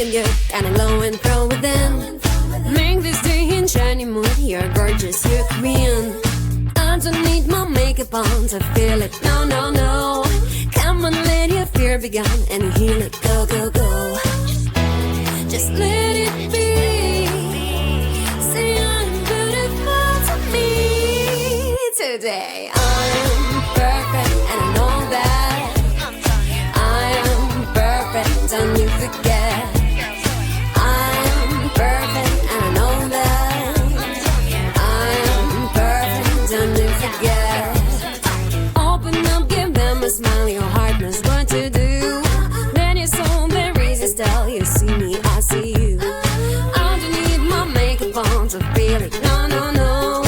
looking good, kinda low and pro within. Make this day in shiny mood. You're gorgeous, you're queen. Underneath my makeup on to feel it. No, no, no. Come on, let your fear be gone and heal it. Go, go, go. Just let it be. Say I'm beautiful to me today. I'm perfect and I know that. I am perfect, don't you forget. I'm perfect and I know that. I am perfect, don't you forget. Open up, give them a smile, your heart knows what to do. Then your soul, there is a style, you see me, I see you. Underneath my makeup on to feel it, no, no, no.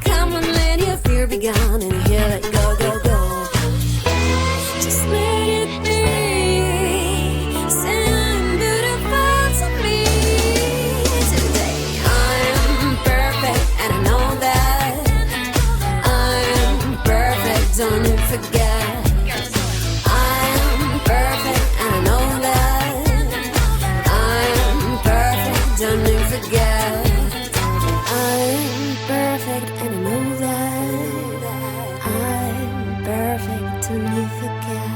Come on, let your fear be gone and heal it, go, go, go. Just let it be. Say I'm beautiful to me today. I'm perfect and I know that. I'm perfect, don't you forget. I'm perfect and I know that. I'm perfect, don't you forget. I'm perfect and I know that. I'm perfect, don't you forget.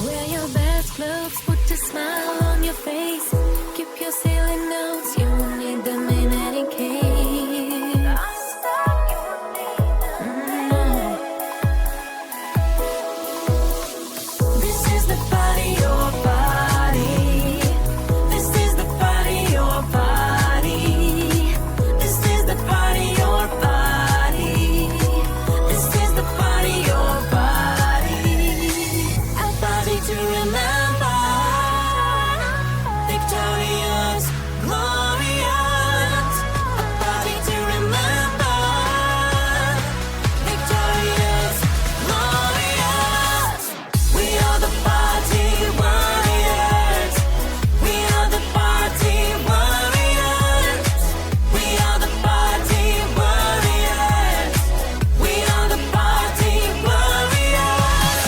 Wear your best clothes, put a smile on your face. Keep your sailing notes, you won't need them in any case. This is the body, your body. This is the body, your body. This is the body, your body. This is the body, your body. A body to remember. Victorious, glorious. A body to remember. Victorious, glorious. We are the party warriors. We are the party warriors. We are the party warriors. We are the party warriors.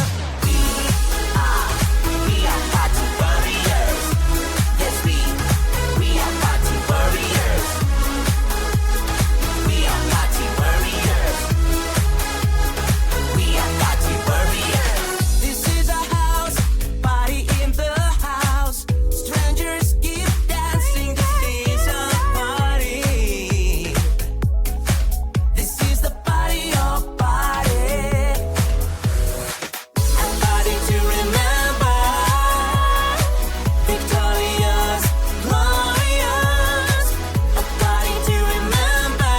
We are party warriors. Yes, we are party warriors. We are party warriors. We are party warriors. This is a house, party in the house. Strangers keep dancing, this is a party. This is the party of party. A party to remember. Victorious, glorious. A party to remember.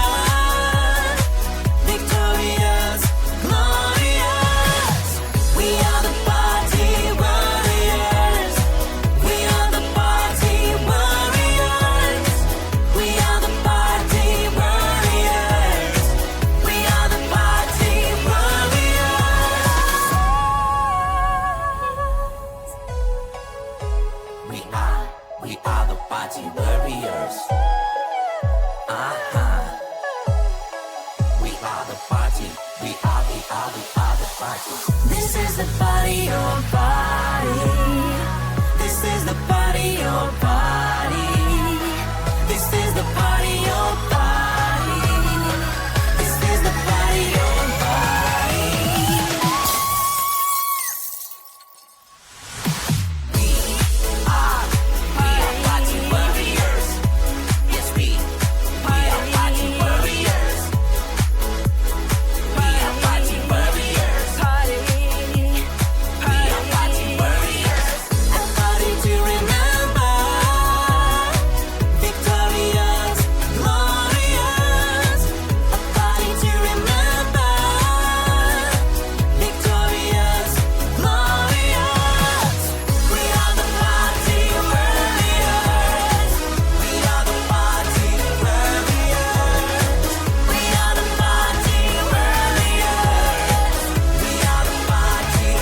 Victorious, glorious. We are the party warriors. We are the party warriors. We are the party warriors. We are the party warriors. We are the party warriors. We are the party. We are the party. This is the party, your body. This is the party, your body. This is the party, your body. This is the party, your body. We are party warriors. Yes, we are party warriors. We are party warriors. We are party warriors. A party to remember. Victorious, glorious. A party to remember. Victorious, glorious. We are the party warriors. We are the party warriors. We are the party warriors. We are the party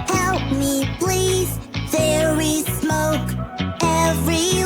Help me please, there is smoke everywhere.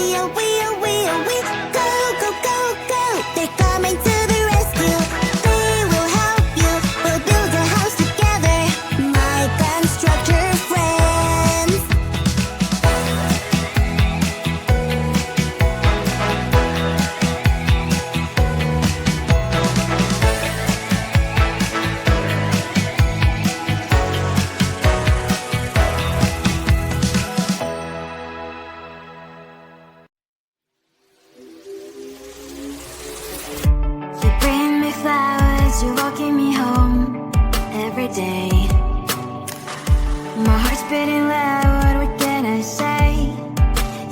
we go, go, go, go. They're coming to the rescue. They will help you. We'll build a house together, my constructor friends. You bring me flowers, you're walking me home every day. My heart's beating loud, what can I say?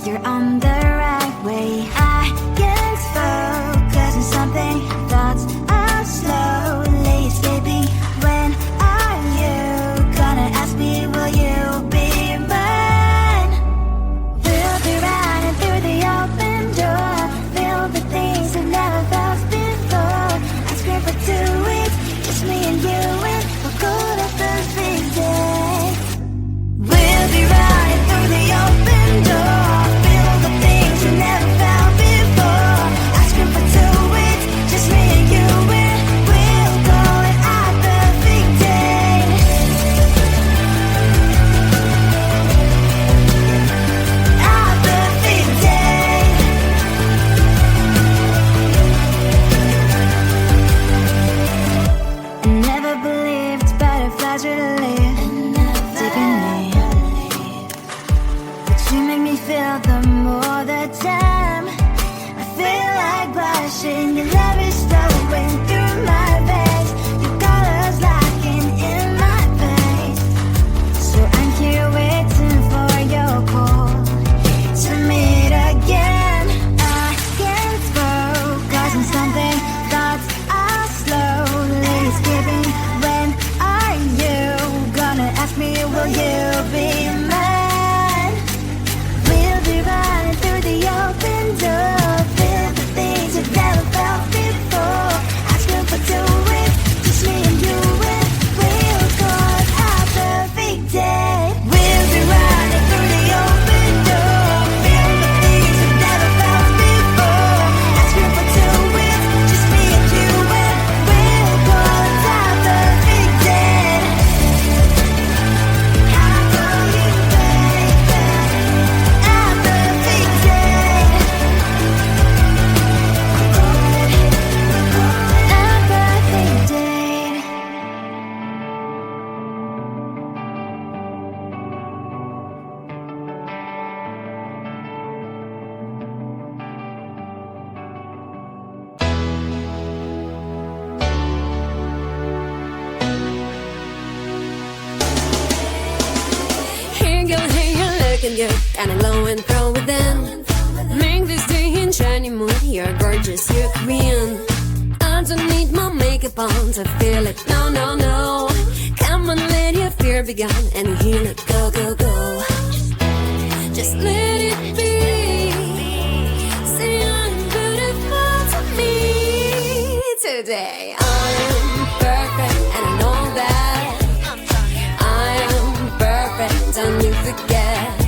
You're on the right way. I can't focus on something, thoughts are slowly escaping. When are you gonna ask me, will you be mine? We'll be running through the open door, filled with things I've never felt before. I scream for 2 weeks, just me and you, and we'll go to the big day. We'll be running through the open door, filled with things you never felt before. I scream for 2 weeks, just me and you, and we'll go and have the big day. Have the big day. I never believed butterflies would live deep in me, but you make me feel them all the time. I feel like blushing, your love is flowing through my veins, your colors locking in my face. So I'm here waiting for your call to meet again. I can't focus on something, thoughts are slowly escaping. When are you gonna ask me, will you be mine? We'll be running through the open door, filled with things you've never felt before. Asking for 2 weeks, just me and you, and we'll go and have the big day. We'll be running through the open door, filled with things you've never felt before. Asking for 2 weeks, just me and you, and we'll go and have the big day. How go you, baby? Have the big day. Have the big day. Hey girl, hey, you're looking good, kinda low and pro within. Make this day in shiny mood, you're gorgeous, you're queen. I don't need my makeup on to feel it, no, no, no. Come on, let your fear be gone and heal it, go, go, go. Just let it be. Say I'm beautiful to me today. I'm perfect and I know that. I am perfect, don't you forget.